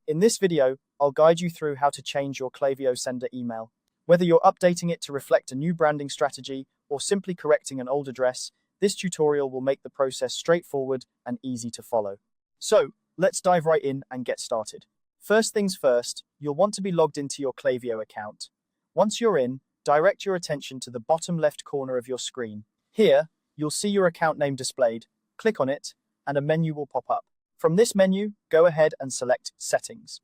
In this video, I'll guide you through how to change your Klaviyo sender email. Whether you're updating it to reflect a new branding strategy or simply correcting an old address, this tutorial will make the process straightforward and easy to follow. So, let's dive right in and get started. First things first, you'll want to be logged into your Klaviyo account. Once you're in, direct your attention to the bottom left corner of your screen. Here, you'll see your account name displayed. Click on it, and a menu will pop up. From this menu, go ahead and select Settings.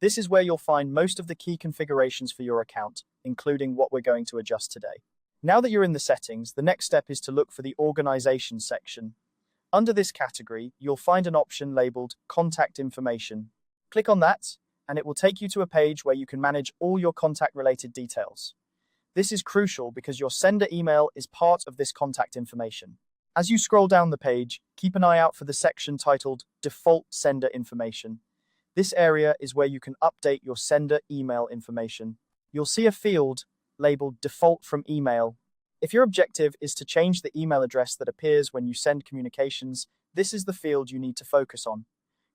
This is where you'll find most of the key configurations for your account, including what we're going to adjust today. Now that you're in the settings, the next step is to look for the Organization section. Under this category, you'll find an option labeled Contact Information. Click on that, and it will take you to a page where you can manage all your contact-related details. This is crucial because your sender email is part of this contact information. As you scroll down the page, keep an eye out for the section titled Default Sender Information. This area is where you can update your sender email information. You'll see a field labeled Default from Email. If your objective is to change the email address that appears when you send communications, this is the field you need to focus on.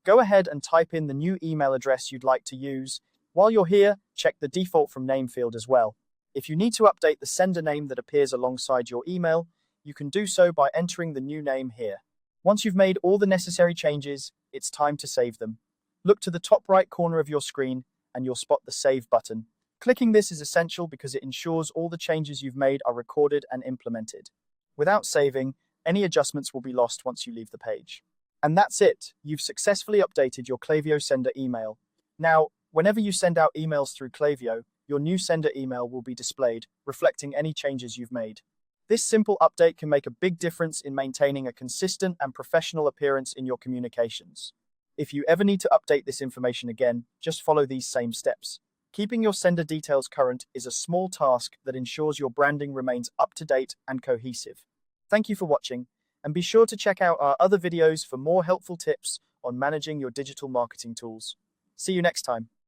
Go ahead and type in the new email address you'd like to use. While you're here, check the Default from Name field as well. If you need to update the sender name that appears alongside your email, you can do so by entering the new name here. Once you've made all the necessary changes, it's time to save them. Look to the top right corner of your screen and you'll spot the Save button. Clicking this is essential because it ensures all the changes you've made are recorded and implemented. Without saving, any adjustments will be lost once you leave the page. And that's it. You've successfully updated your Klaviyo sender email. Now, whenever you send out emails through Klaviyo, your new sender email will be displayed, reflecting any changes you've made. This simple update can make a big difference in maintaining a consistent and professional appearance in your communications. If you ever need to update this information again, just follow these same steps. Keeping your sender details current is a small task that ensures your branding remains up to date and cohesive. Thank you for watching, and be sure to check out our other videos for more helpful tips on managing your digital marketing tools. See you next time.